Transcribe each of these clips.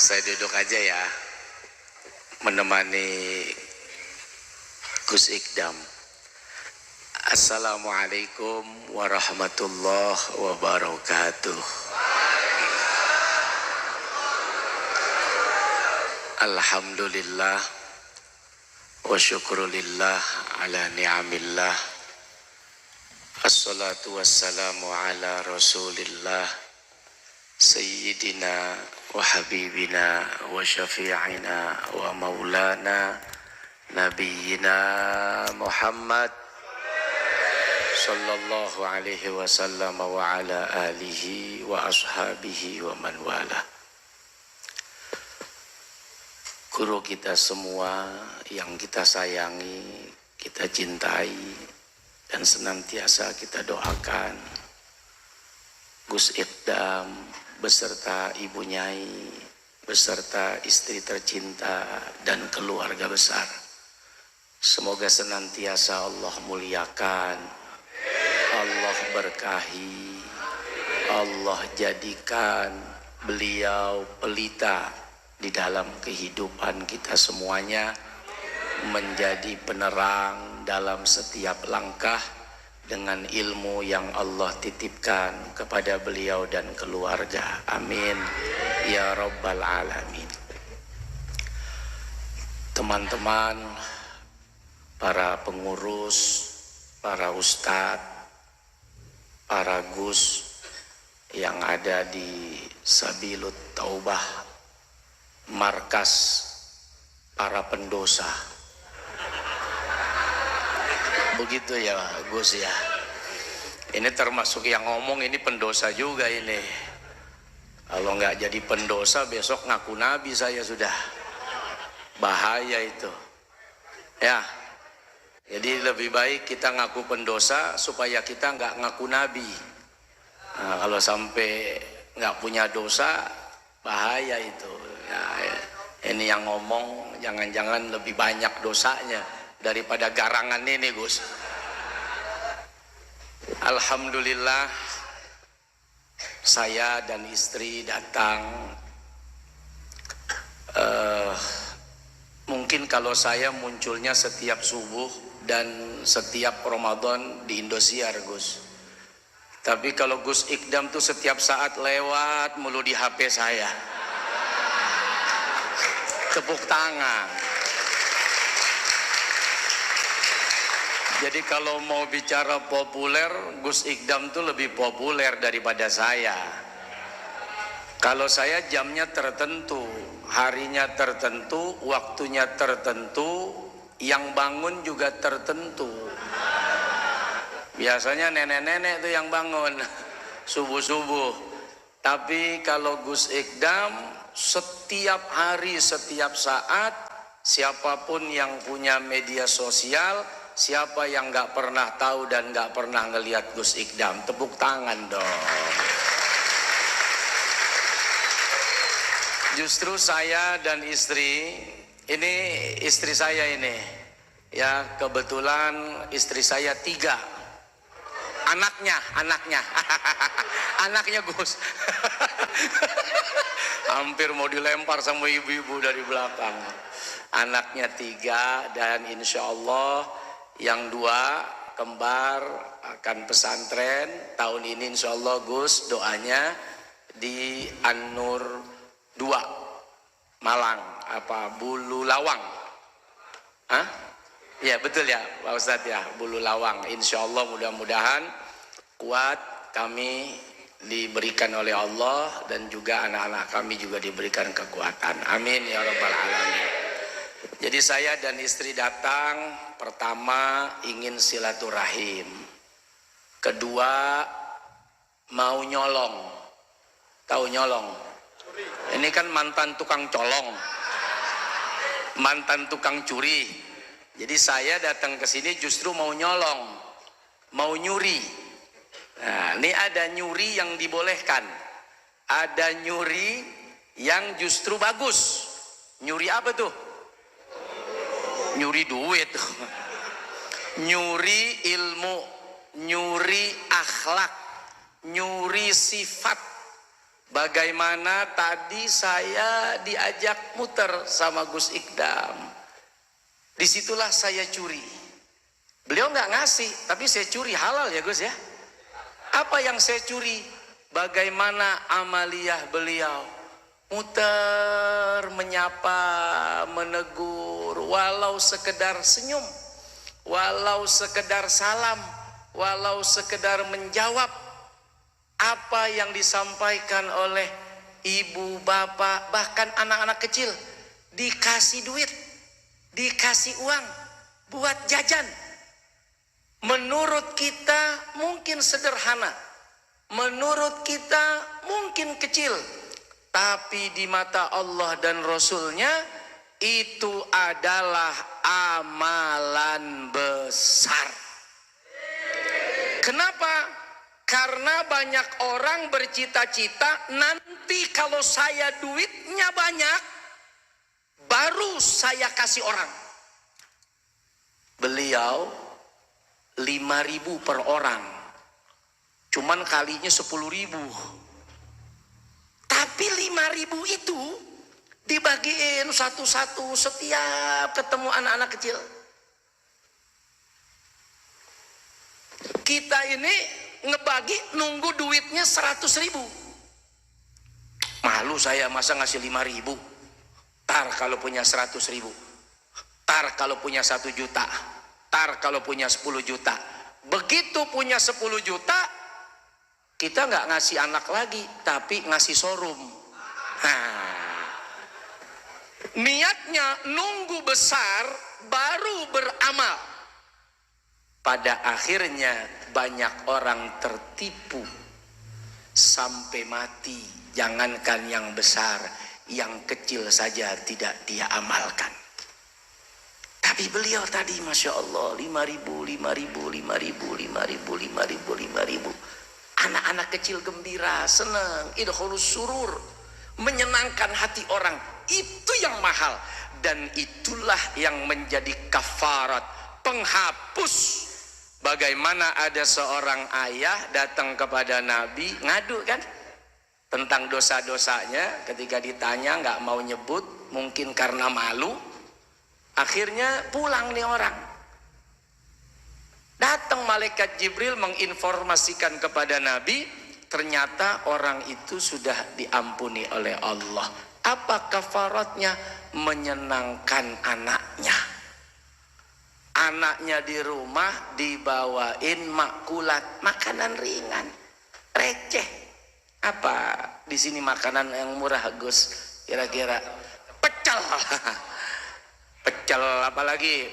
Saya duduk aja ya, menemani Gus Ikdam. Assalamualaikum warahmatullahi wabarakatuh. Alhamdulillah wa syukrulillah ala ni'amillah. Assalatu wassalamu ala rasulillah Sayyidina wa habibina wa syafi'ina wa maulana Nabiyyina Muhammad sallallahu alaihi wasallam wa ala alihi wa ashabihi wa man wala. Guru kita semua yang kita sayangi, kita cintai, dan senantiasa kita doakan, Gus Ikdam beserta Ibu Nyai, beserta istri tercinta dan keluarga besar. Semoga senantiasa Allah muliakan, Allah berkahi, Allah jadikan beliau pelita di dalam kehidupan kita semuanya, menjadi penerang dalam setiap langkah dengan ilmu yang Allah titipkan kepada beliau dan keluarga. Amin ya rabbal alamin. Teman-teman, para pengurus, para ustadz, para gus yang ada di Sabilut Taubah, markas para pendosa. Begitu ya Gus ya. Ini termasuk yang ngomong ini pendosa juga ini. Kalau nggak jadi pendosa besok ngaku nabi saya sudah. Bahaya itu. Ya. Jadi lebih baik kita ngaku pendosa supaya kita nggak ngaku nabi. Nah, kalau sampai nggak punya dosa bahaya itu. Ya, ini yang ngomong jangan-jangan lebih banyak dosanya daripada garangan ini Gus. Alhamdulillah saya dan istri datang. Mungkin kalau saya munculnya setiap subuh dan setiap Ramadan di Indosiar Gus. Tapi kalau Gus Ikdam tuh setiap saat lewat mulu di HP saya. Tepuk tangan. Jadi kalau mau bicara populer, Gus Ikdam tuh lebih populer daripada saya. Kalau saya jamnya tertentu, harinya tertentu, waktunya tertentu, yang bangun juga tertentu. Biasanya nenek-nenek tuh yang bangun subuh-subuh. Tapi kalau Gus Ikdam setiap hari, setiap saat, siapapun yang punya media sosial, siapa yang nggak pernah tahu dan nggak pernah ngelihat Gus Ikdam, tepuk tangan dong. Justru saya dan istri, ini istri saya ini, ya kebetulan istri saya 3, anaknya, anaknya Gus, hampir mau dilempar sama ibu-ibu dari belakang. Anaknya 3 dan insya Allah yang 2 kembar akan pesantren tahun ini insya Allah Gus, doanya di An-Nur 2 Malang, Bulu Lawang. Hah? Ya betul ya Pak Ustadz ya, Bulu Lawang. Insya Allah mudah-mudahan kuat, kami diberikan oleh Allah dan juga anak-anak kami juga diberikan kekuatan. Amin ya rabbal alamin. Jadi saya dan istri datang, pertama ingin silaturahim, kedua mau nyolong. Tahu nyolong? Ini kan mantan tukang colong, mantan tukang curi. Jadi saya datang ke sini justru mau nyolong, mau nyuri. Nah, ini ada nyuri yang dibolehkan, ada nyuri yang justru bagus. Nyuri apa tuh? Nyuri duit, nyuri ilmu, nyuri akhlak, nyuri sifat, Bagaimana tadi saya diajak muter sama Gus Ikdam. Disitulah saya curi. Beliau nggak ngasih, tapi saya curi. Halal ya Gus ya. Apa yang saya curi? Bagaimana amaliyah beliau. Muter, menyapa, menegur, walau sekedar senyum, walau sekedar salam, walau sekedar menjawab apa yang disampaikan oleh ibu, bapak, bahkan anak-anak kecil. Dikasih duit, dikasih uang buat jajan. Menurut kita mungkin sederhana, menurut kita mungkin kecil, tapi di mata Allah dan Rasulnya itu adalah amalan besar. Kenapa? Karena banyak orang bercita-cita nanti kalau saya duitnya banyak baru saya kasih orang. Beliau 5.000 per orang, cuman kalinya 10.000. Tapi 5.000 itu dibagiin satu-satu setiap ketemu anak-anak kecil. Kita ini ngebagi nunggu duitnya 100.000. Malu saya masa ngasih 5.000. Tar kalau punya 100.000, tar kalau punya 1 juta, tar kalau punya 10 juta. Begitu punya 10 juta, kita nggak ngasih anak lagi, tapi ngasih showroom. Niatnya nunggu besar baru beramal. Pada akhirnya banyak orang tertipu sampai mati. Jangankan yang besar, yang kecil saja tidak dia amalkan. Tapi beliau tadi Masya Allah 5.000, 5.000, 5.000, 5.000, 5.000, 5.000. Anak-anak kecil gembira, senang, idkhulus surur, menyenangkan hati orang. Itu yang mahal. Dan itulah yang menjadi kafarat, penghapus. Bagaimana ada seorang ayah datang kepada Nabi ngadu kan tentang dosa-dosanya. Ketika ditanya nggak mau nyebut, mungkin karena malu. Akhirnya pulang nih orang. Datang malaikat Jibril menginformasikan kepada Nabi, ternyata orang itu sudah diampuni oleh Allah. Apa kafaratnya? Menyenangkan anaknya. Anaknya di rumah dibawain makulat, makanan ringan, receh. Apa di sini makanan yang murah Gus? Kira-kira pecel, pecel apalagi?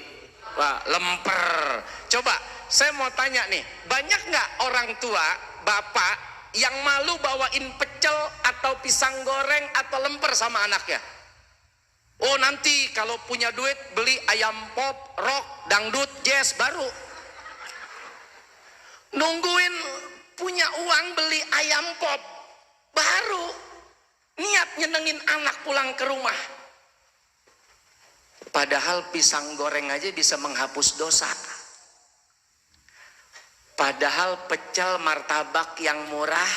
Wah, lemper. Coba saya mau tanya nih, banyak nggak orang tua, bapak yang malu bawain pecel atau pisang goreng atau lemper sama anaknya? Oh nanti kalau punya duit beli ayam pop, rock, dangdut, jazz baru. Nungguin punya uang beli ayam pop baru. Niat nyenengin anak pulang ke rumah. Padahal pisang goreng aja bisa menghapus dosa. Padahal pecel martabak yang murah.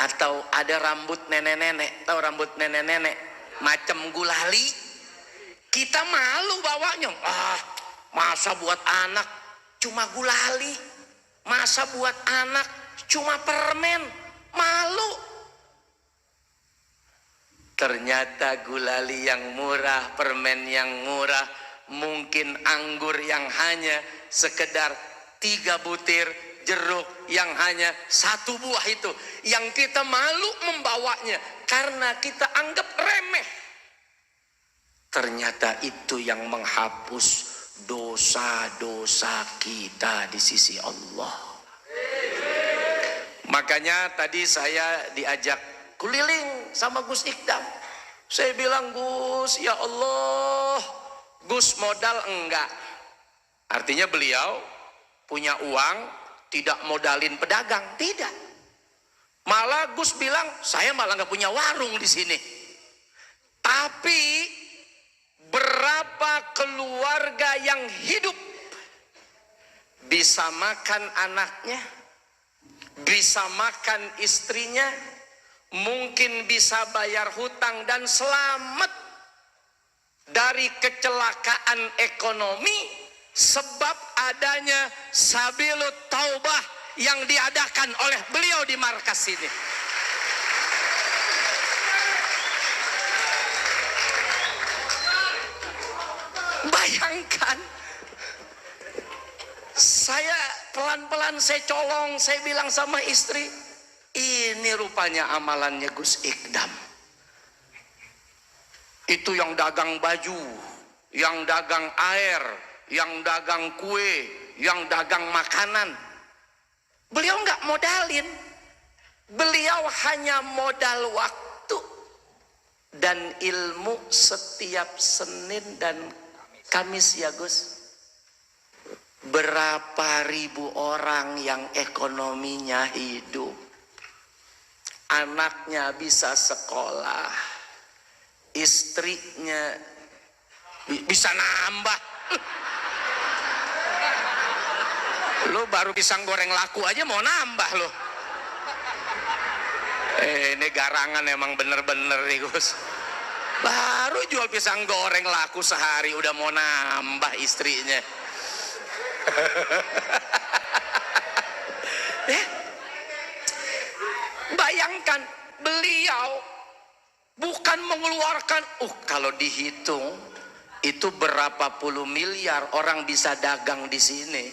Atau ada rambut nenek-nenek. Tahu rambut nenek-nenek? Macam gulali, kita malu bawanya. Masa buat anak cuma gulali, masa buat anak cuma permen, malu. Ternyata gulali yang murah, permen yang murah, mungkin anggur yang hanya sekedar 3 butir, jeruk yang hanya 1 buah itu, yang kita malu membawanya karena kita anggap remeh. Ternyata itu yang menghapus dosa-dosa kita di sisi Allah. Makanya tadi saya diajak keliling sama Gus Ikdam. Saya bilang, Gus, ya Allah, Gus modal enggak. Artinya beliau punya uang, tidak modalin pedagang, tidak. Malah Gus bilang, saya malah nggak punya warung di sini. Tapi berapa keluarga yang hidup bisa makan anaknya, bisa makan istrinya, mungkin bisa bayar hutang dan selamat dari kecelakaan ekonomi sebab adanya Sabilut Taubah yang diadakan oleh beliau di markas ini. Bayangkan, saya pelan-pelan saya colong, saya bilang sama istri, ini rupanya amalannya Gus Ikdam. Itu yang dagang baju, yang dagang air, yang dagang kue, yang dagang makanan. Beliau nggak modalin, beliau hanya modal waktu dan ilmu setiap Senin dan Kamis ya Gus. Berapa ribu orang yang ekonominya hidup, anaknya bisa sekolah, istrinya bisa nambah. Lo baru pisang goreng laku aja mau nambah lo. Ini garangan emang bener-bener nih Gus. Baru jual pisang goreng laku sehari udah mau nambah istrinya. Bayangkan, beliau bukan mengeluarkan, kalau dihitung itu berapa puluh miliar orang bisa dagang di sini.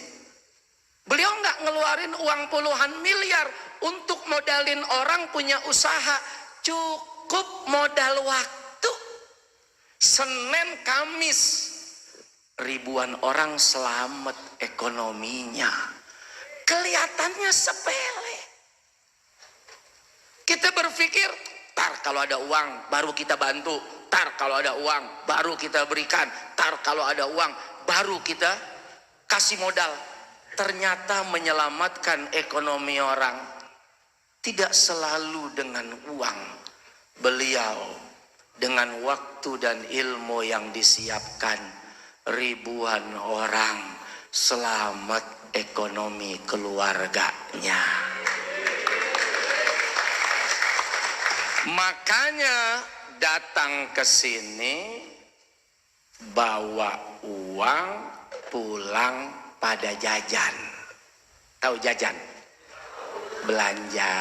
Beliau nggak ngeluarin uang puluhan miliar untuk modalin orang punya usaha, cukup modal waktu. Senin Kamis ribuan orang selamat ekonominya. Kelihatannya sepele. Kita berpikir, tar kalau ada uang baru kita bantu, tar kalau ada uang baru kita berikan, tar kalau ada uang baru kita kasih modal. Ternyata menyelamatkan ekonomi orang tidak selalu dengan uang. Beliau dengan waktu dan ilmu yang disiapkan, ribuan orang selamat ekonomi keluarganya. Makanya datang ke sini bawa uang, pulang pada jajan. Tahu jajan? Belanja.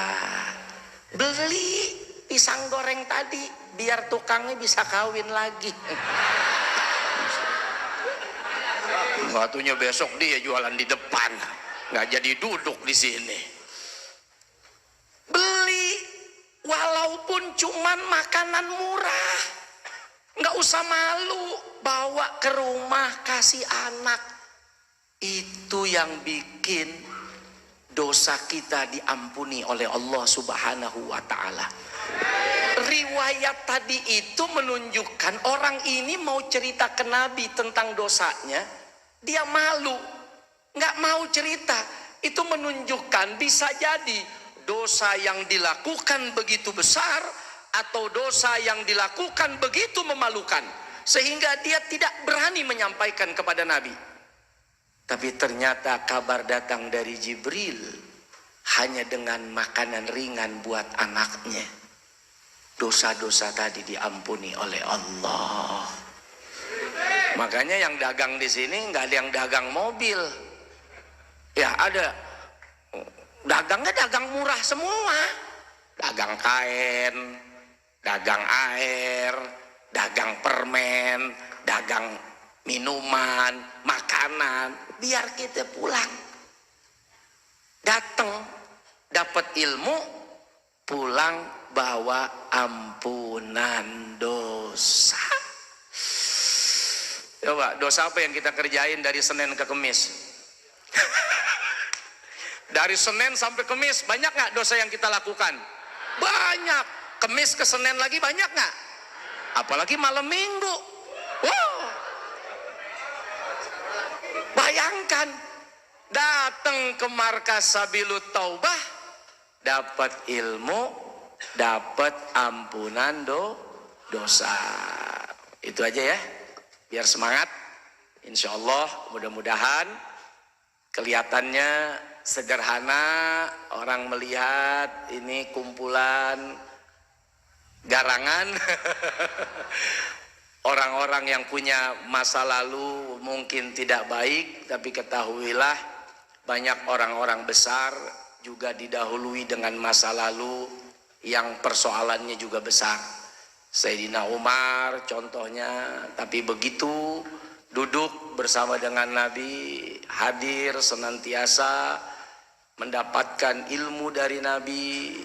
Beli pisang goreng tadi biar tukangnya bisa kawin lagi. Waktunya besok dia jualan di depan, nggak jadi duduk di sini. Beli walaupun cuman makanan murah, nggak usah malu, bawa ke rumah kasih anak. Itu yang bikin dosa kita diampuni oleh Allah Subhanahu wa Ta'ala. Riwayat tadi itu menunjukkan orang ini mau cerita ke Nabi tentang dosanya, dia malu, nggak mau cerita. Itu menunjukkan bisa jadi dosa yang dilakukan begitu besar atau dosa yang dilakukan begitu memalukan sehingga dia tidak berani menyampaikan kepada Nabi. Tapi ternyata kabar datang dari Jibril hanya dengan makanan ringan buat anaknya. Dosa-dosa tadi diampuni oleh Allah. Makanya yang dagang di sini nggak ada yang dagang mobil. Ya ada, dagangnya dagang murah semua. Dagang kain, dagang air, dagang permen, dagang minuman, makanan. Biar kita pulang, datang, dapat ilmu, pulang bawa ampunan dosa. Coba, dosa apa yang kita kerjain dari Senin ke Kamis? Dari Senin sampai Kamis, banyak nggak dosa yang kita lakukan? Banyak. Kamis ke Senin lagi banyak nggak? Apalagi malam Minggu. Wow. Bayangkan, datang ke markas Sabilut Taubah, dapat ilmu, dapat ampunan dosa. Itu aja ya, biar semangat. Insya Allah mudah-mudahan kelihatannya sederhana, orang melihat ini kumpulan garangan orang-orang yang punya masa lalu mungkin tidak baik, tapi ketahuilah banyak orang-orang besar juga didahului dengan masa lalu yang persoalannya juga besar. Sayyidina Umar contohnya, tapi begitu duduk bersama dengan Nabi, hadir senantiasa mendapatkan ilmu dari Nabi.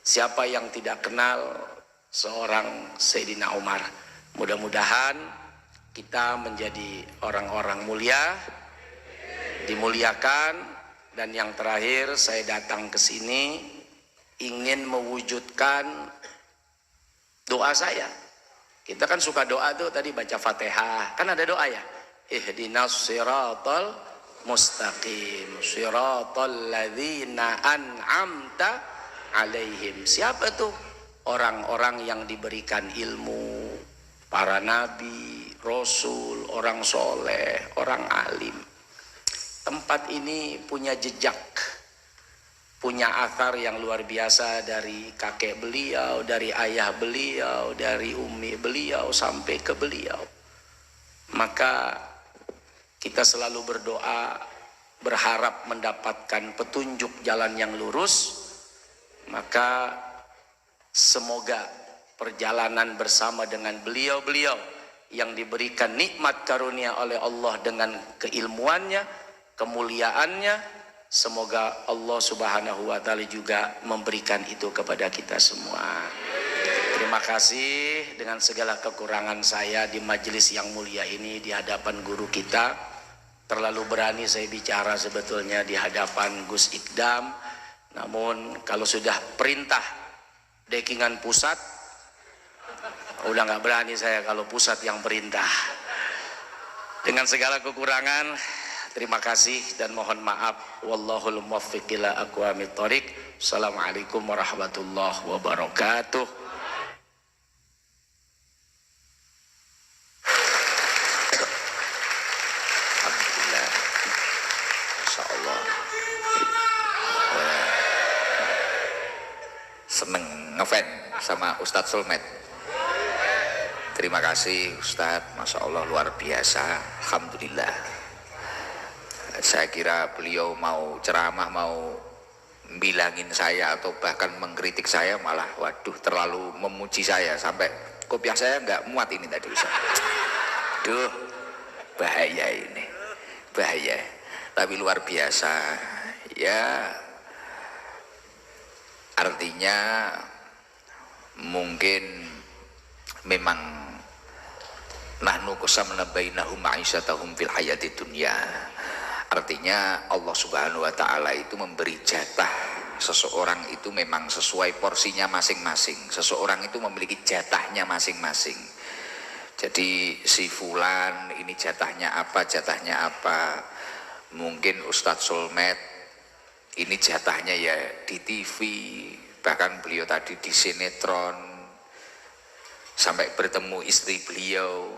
Siapa yang tidak kenal seorang Sayyidina Umar? Mudah-mudahan kita menjadi orang-orang mulia, dimuliakan. Dan yang terakhir, saya datang ke sini ingin mewujudkan doa saya. Kita kan suka doa tuh, tadi baca Fatihah, kan ada doa ya. Ihdinas siratal mustaqim, siratal ladzina an'amta alaihim. Siapa tuh? Orang-orang yang diberikan ilmu, para nabi, rasul, orang soleh, orang alim. Tempat ini punya jejak, punya athar yang luar biasa dari kakek beliau, dari ayah beliau, dari umi beliau sampai ke beliau. Maka kita selalu berdoa, berharap mendapatkan petunjuk jalan yang lurus. Maka semoga perjalanan bersama dengan beliau-beliau yang diberikan nikmat karunia oleh Allah dengan keilmuannya, kemuliaannya, semoga Allah Subhanahu wa Ta'ala juga memberikan itu kepada kita semua. Terima kasih dengan segala kekurangan saya di majelis yang mulia ini, di hadapan guru kita. Terlalu berani saya bicara sebetulnya di hadapan Gus Ikdam. Namun kalau sudah perintah dekingan pusat, udah nggak berani saya kalau pusat yang perintah. Dengan segala kekurangan, terima kasih dan mohon maaf. Wallahul muwaffiq ila aqwamit thoriq. Assalamualaikum warahmatullahi wabarakatuh. Alhamdulillah. Insyaallah. Seneng ngefans sama Ustadz Sulmet. Terima kasih Ustadz, Masya Allah luar biasa. Alhamdulillah. Saya kira beliau mau ceramah, mau bilangin saya atau bahkan mengkritik saya, malah waduh terlalu memuji saya sampai kopiah saya nggak muat ini tadi Ustadz. Duh, bahaya ini, bahaya. Tapi luar biasa. Ya, artinya mungkin memang nahnu qasamna bainahum ma'isyatahum fil hayati dunya. Artinya Allah Subhanahu wa Ta'ala itu memberi jatah. Seseorang itu memang sesuai porsinya masing-masing. Seseorang itu memiliki jatahnya masing-masing. Jadi si fulan ini jatahnya apa, jatahnya apa. Mungkin Ustadz Sulmet ini jatahnya ya di TV, bahkan beliau tadi di sinetron, sampai bertemu istri beliau,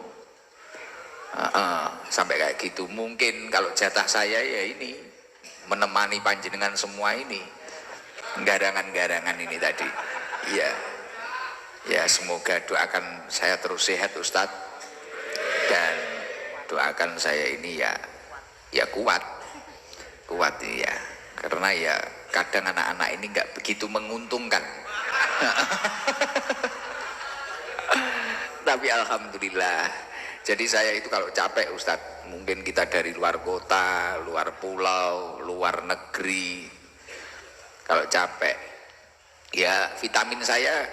sampai kayak gitu. Mungkin kalau jatah saya ya ini menemani panjenengan semua ini, garangan-garangan ini tadi. Ya, ya semoga doakan saya terus sehat Ustadz, dan doakan saya ini ya kuat ya. Karena ya kadang anak-anak ini nggak begitu menguntungkan. Tapi alhamdulillah. Jadi saya itu kalau capek Ustadz, mungkin kita dari luar kota, luar pulau, luar negeri, kalau capek, ya vitamin saya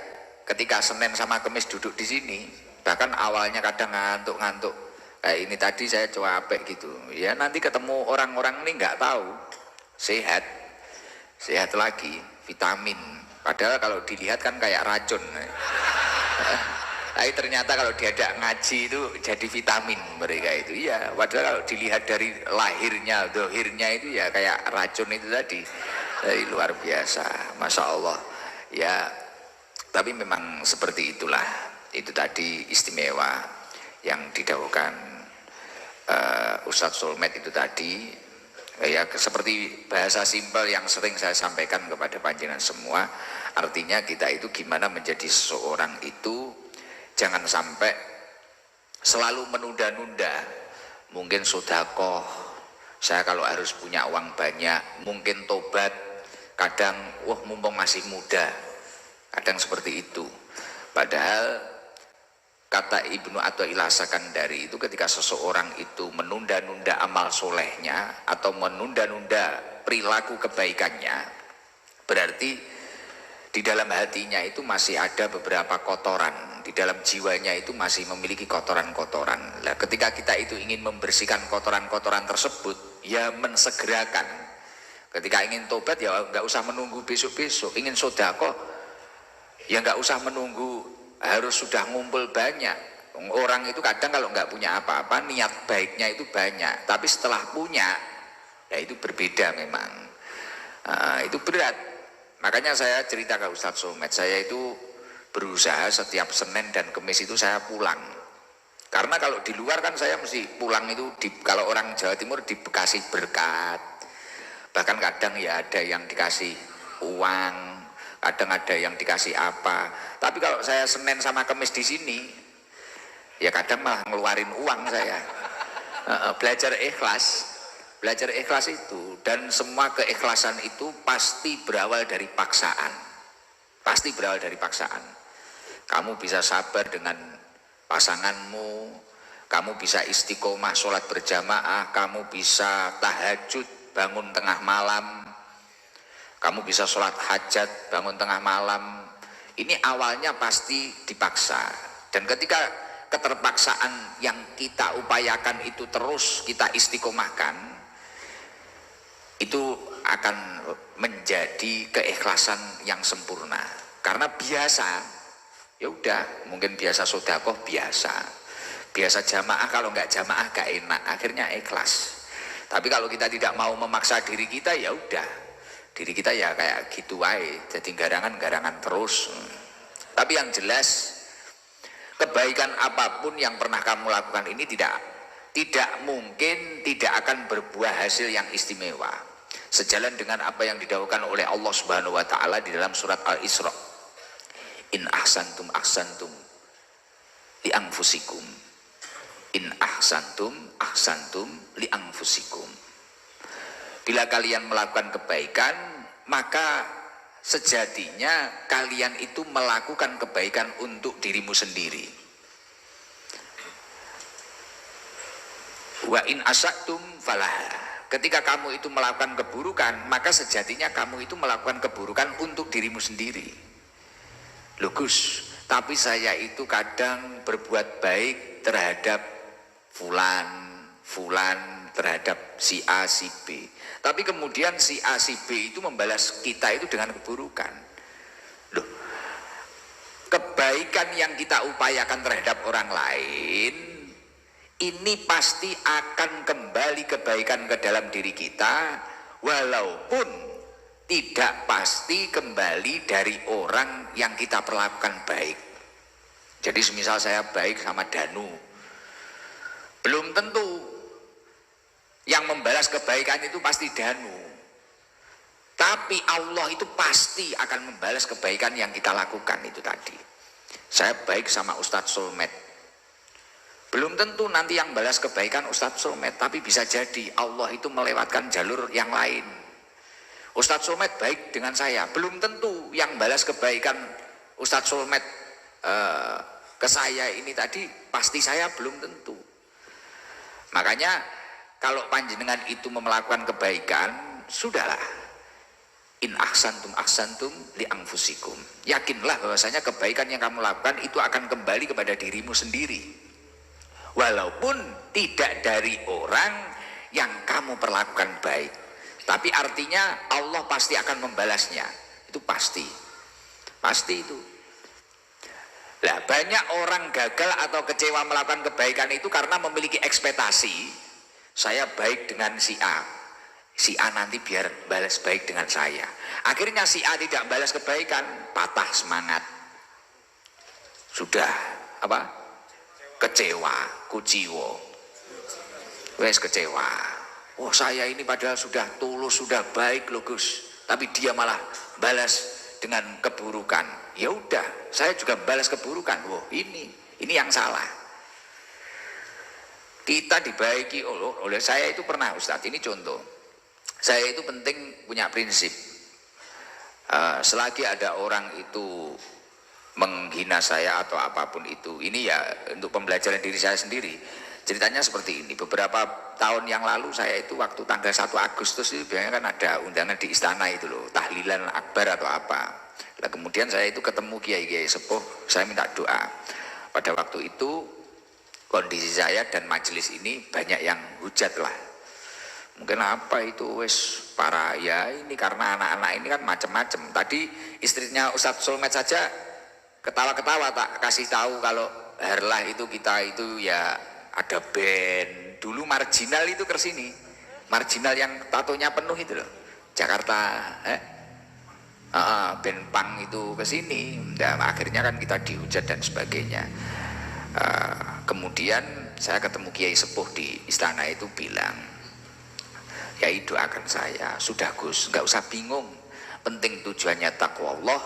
ketika Senin sama Kamis duduk di sini, bahkan awalnya kadang ngantuk-ngantuk, kayak ini tadi saya capek gitu. Ya nanti ketemu orang-orang ini nggak tahu, sehat lagi, vitamin. Padahal kalau dilihat kan kayak racun. Tapi ternyata kalau diajak ngaji itu jadi vitamin mereka itu. Iya, padahal kalau dilihat dari lahirnya, dohirnya itu ya kayak racun itu tadi. Jadi luar biasa, Masya Allah. Ya, tapi memang seperti itulah. Itu tadi istimewa yang didahulukan Ustadz Sulmet itu tadi. Ya seperti bahasa simpel yang sering saya sampaikan kepada panjenengan semua, artinya kita itu gimana menjadi seseorang itu jangan sampai selalu menunda-nunda. Mungkin sedekah, saya kalau harus punya uang banyak, mungkin tobat, kadang wah mumpung masih muda, kadang seperti itu. Padahal kata Ibnu Athaillah Sakandari itu ketika seseorang itu menunda-nunda amal solehnya atau menunda-nunda perilaku kebaikannya, berarti di dalam hatinya itu masih ada beberapa kotoran, di dalam jiwanya itu masih memiliki kotoran-kotoran. Nah, ketika kita itu ingin membersihkan kotoran-kotoran tersebut, ya mensegerakan. Ketika ingin tobat ya nggak usah menunggu besok-besok, ingin sedekah ya nggak usah menunggu harus sudah ngumpul banyak. Orang itu kadang kalau nggak punya apa-apa niat baiknya itu banyak, tapi setelah punya ya itu berbeda memang. Itu berat. Makanya saya cerita ke Ustadz Somad, saya itu berusaha setiap Senin dan Kamis itu saya pulang. Karena kalau di luar kan saya mesti pulang itu kalau orang Jawa Timur di Bekasi berkat. Bahkan kadang ya ada yang dikasih uang, kadang ada yang dikasih apa. Tapi kalau saya Senin sama Kamis di sini, ya kadang malah ngeluarin uang saya. Belajar ikhlas itu, dan semua keikhlasan itu pasti berawal dari paksaan. Pasti berawal dari paksaan. Kamu bisa sabar dengan pasanganmu, kamu bisa istiqomah sholat berjamaah, kamu bisa tahajud bangun tengah malam, kamu bisa sholat hajat bangun tengah malam. Ini awalnya pasti dipaksa, dan ketika keterpaksaan yang kita upayakan itu terus kita istiqomahkan, itu akan menjadi keikhlasan yang sempurna. Karena biasa, ya udah, mungkin biasa sedekah biasa jamaah, kalau nggak jamaah gak enak, akhirnya ikhlas. Tapi kalau kita tidak mau memaksa diri kita, ya udah, diri kita ya kayak gitu aja, jadi garangan terus. Tapi yang jelas, kebaikan apapun yang pernah kamu lakukan ini tidak mungkin tidak akan berbuah hasil yang istimewa. Sejalan dengan apa yang didhawuhkan oleh Allah Subhanahu wa taala di dalam surat Al-Isra. In ahsantum ahsantum li anfusikum. In ahsantum ahsantum li anfusikum. Bila kalian melakukan kebaikan, maka sejatinya kalian itu melakukan kebaikan untuk dirimu sendiri. Wa in asatum falah. Ketika kamu itu melakukan keburukan, maka sejatinya kamu itu melakukan keburukan untuk dirimu sendiri. Loh Gus, tapi saya itu kadang berbuat baik terhadap fulan, terhadap si A, si B. Tapi kemudian si A, si B itu membalas kita itu dengan keburukan. Loh, kebaikan yang kita upayakan terhadap orang lain, ini pasti akan kembali kebaikan ke dalam diri kita, walaupun tidak pasti kembali dari orang yang kita perlakukan baik. Jadi semisal saya baik sama Danu, belum tentu yang membalas kebaikan itu pasti Danu, tapi Allah itu pasti akan membalas kebaikan yang kita lakukan itu tadi. Saya baik sama Ustadz Somad, belum tentu nanti yang balas kebaikan Ustadz Somad, tapi bisa jadi Allah itu melewatkan jalur yang lain. Ustadz Somad baik dengan saya, belum tentu yang balas kebaikan Ustadz Somad ke saya ini tadi pasti saya, belum tentu. Makanya kalau panjenengan itu melakukan kebaikan, sudahlah. In ahsantum ahsantum li anfusikum. Yakinlah bahwasanya kebaikan yang kamu lakukan itu akan kembali kepada dirimu sendiri. Walaupun tidak dari orang yang kamu perlakukan baik, tapi artinya Allah pasti akan membalasnya. Itu pasti itu. Nah, banyak orang gagal atau kecewa melakukan kebaikan itu karena memiliki ekspektasi, saya baik dengan si A nanti biar balas baik dengan saya. Akhirnya si A tidak balas kebaikan, patah semangat, sudah kecewa, kuciwo, wes kecewa. Oh saya ini padahal sudah tulus, sudah baik loh Gus, tapi dia malah balas dengan keburukan. Ya udah, saya juga balas keburukan. Wah ini yang salah. Kita dibaiki oleh saya itu pernah Ustadz, ini contoh. Saya itu penting punya prinsip. Selagi ada orang itu menghina saya atau apapun itu, ini ya untuk pembelajaran diri saya sendiri. Ceritanya seperti ini, beberapa tahun yang lalu saya itu waktu tanggal 1 Agustus itu biasanya kan ada undangan di istana itu loh, tahlilan akbar atau apa. Nah, kemudian saya itu ketemu kiai-kiai sepuh, saya minta doa. Pada waktu itu kondisi saya dan majelis ini banyak yang hujat lah. Mungkin apa itu wes para ya ini karena anak-anak ini kan macam-macam. Tadi istrinya Ustadz Solmed saja ketawa-ketawa tak kasih tahu kalau Harlah itu kita itu ya ada band dulu marginal itu kesini, marginal yang tatonya penuh itu loh, Jakarta, band punk itu kesini. Nah, akhirnya kan kita dihujat dan sebagainya. Kemudian saya ketemu Kiai Sepuh di istana itu bilang, Kiai doakan saya, sudah Gus, nggak usah bingung, penting tujuannya takwa Allah,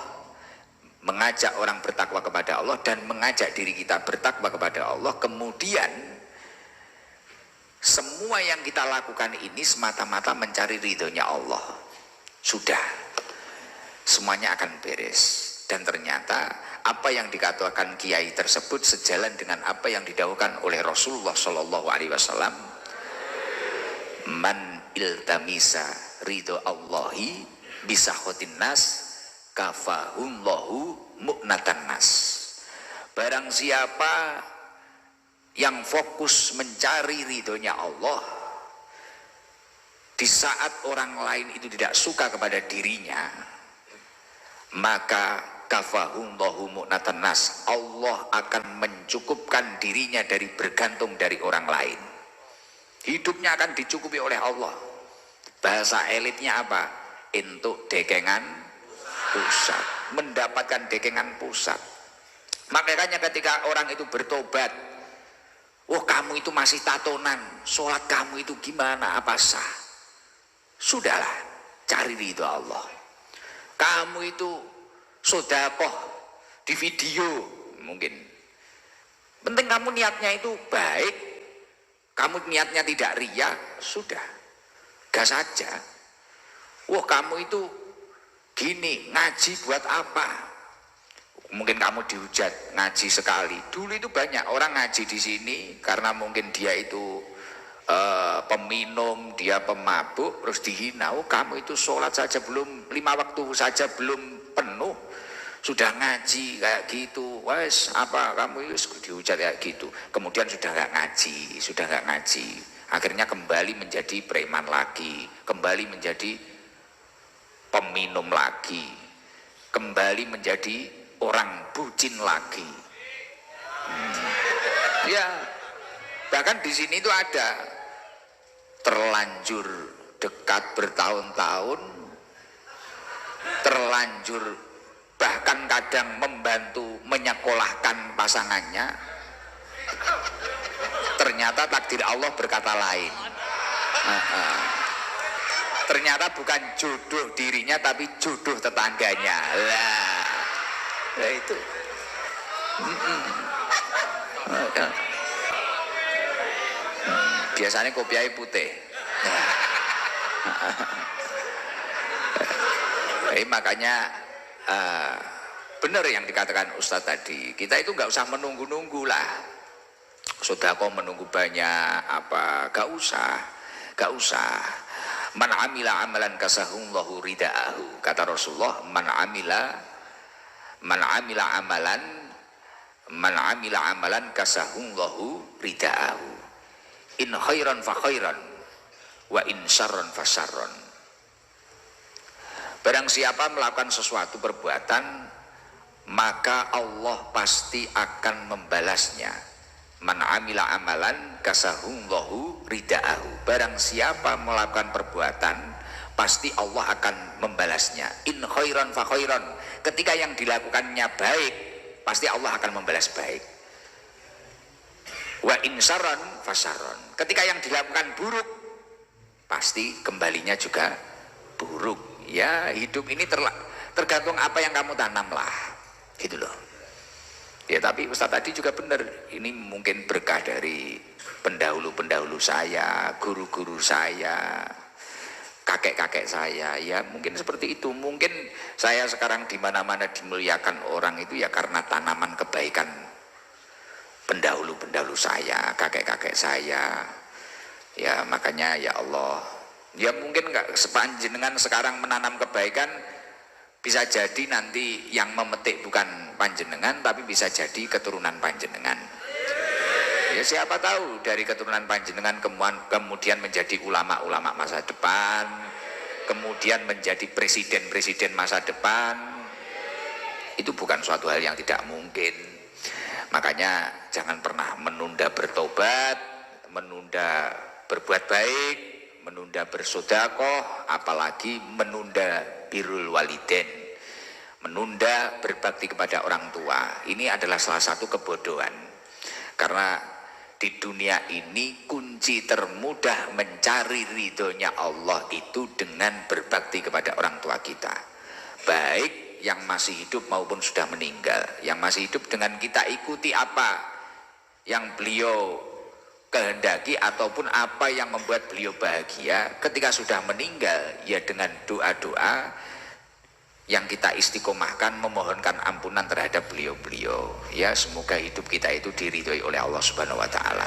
mengajak orang bertakwa kepada Allah dan mengajak diri kita bertakwa kepada Allah. Kemudian semua yang kita lakukan ini semata-mata mencari ridhonya Allah. Sudah, semuanya akan beres. Dan ternyata apa yang dikatakan kiai tersebut sejalan dengan apa yang didahulukan oleh Rasulullah Shallallahu Alaihi Wasallam. Man iltamisa ridho Allahi bisakhotin nas kafahullahu mu'natan nas. Barang siapa yang fokus mencari ridhonya Allah di saat orang lain itu tidak suka kepada dirinya, maka kafahullahu mu'natan nas, Allah akan mencukupkan dirinya dari bergantung dari orang lain. Hidupnya akan dicukupi oleh Allah. Bahasa elitnya apa? Untuk dekengan pusat, mendapatkan dekengan pusat. Makanya ketika orang itu bertobat, oh kamu itu masih tatonan, sholat kamu itu gimana, apa sah? Sudahlah, cari ridho Allah. Kamu itu sodakoh di video mungkin, penting kamu niatnya itu baik, kamu niatnya tidak riya, sudah, gas saja. Wah kamu itu gini, ngaji buat apa? Mungkin kamu dihujat ngaji sekali. Dulu itu banyak orang ngaji di sini karena mungkin dia itu peminum, dia pemabuk, terus dihina. Oh kamu itu sholat saja belum, 5 waktu saja belum penuh, sudah ngaji kayak gitu. Wes apa kamu itu dihujat kayak gitu. Kemudian sudah nggak ngaji, akhirnya kembali menjadi preman lagi, kembali menjadi peminum lagi, kembali menjadi orang bucin lagi. Ya, bahkan di sini itu ada terlanjur dekat bertahun-tahun, terlanjur bahkan kadang membantu menyekolahkan pasangannya. Ternyata takdir Allah berkata lain. Ternyata bukan jodoh dirinya tapi jodoh tetangganya. Lah itu. Biasanya kopiahnya putih. Makanya benar yang dikatakan Ustadz tadi, kita itu nggak usah menunggu-nunggu lah. Sedekah menunggu banyak apa? Gak usah. Man amila amalan kasahullahu ridaahu. Kata Rasulullah, man amila amalan kasahullahu ridaahu. In khairan fa khairan wa in syarran fa syarran. Barang siapa melakukan sesuatu perbuatan, maka Allah pasti akan membalasnya. Man amila amalan kasahullahu ridaahu. Barang siapa melakukan perbuatan, pasti Allah akan membalasnya. In khairan fa khairan. Ketika yang dilakukannya baik, pasti Allah akan membalas baik. Wa in syarran fa syarran. Ketika yang dilakukan buruk, pasti kembalinya juga buruk. Ya hidup ini tergantung apa yang kamu tanam lah, gitu loh. Ya tapi Ustaz tadi juga benar, ini mungkin berkah dari pendahulu-pendahulu saya, guru-guru saya, kakek-kakek saya, ya mungkin seperti itu. Mungkin saya sekarang di mana-mana dimuliakan orang itu ya karena tanaman kebaikan pendahulu-pendahulu saya, kakek-kakek saya. Ya makanya ya Allah, ya mungkin nggak sepanjenengan sekarang menanam kebaikan, bisa jadi nanti yang memetik bukan panjenengan tapi bisa jadi keturunan panjenengan. Ya siapa tahu dari keturunan panjenengan kemudian menjadi ulama-ulama masa depan, kemudian menjadi presiden-presiden masa depan. Itu bukan suatu hal yang tidak mungkin. Makanya jangan pernah menunda bertobat, menunda berbuat baik, menunda bersedekah, apalagi menunda birrul walidain, menunda berbakti kepada orang tua. Ini adalah salah satu kebodohan. Karena di dunia ini kunci termudah mencari ridhonya Allah itu dengan berbakti kepada orang tua kita, baik yang masih hidup maupun sudah meninggal. Yang masih hidup dengan kita ikuti apa yang beliau kehendaki ataupun apa yang membuat beliau bahagia. Ketika sudah meninggal ya dengan doa-doa yang kita istiqomahkan, memohonkan ampunan terhadap beliau-beliau. Ya semoga hidup kita itu diridhoi oleh Allah Subhanahu wa taala.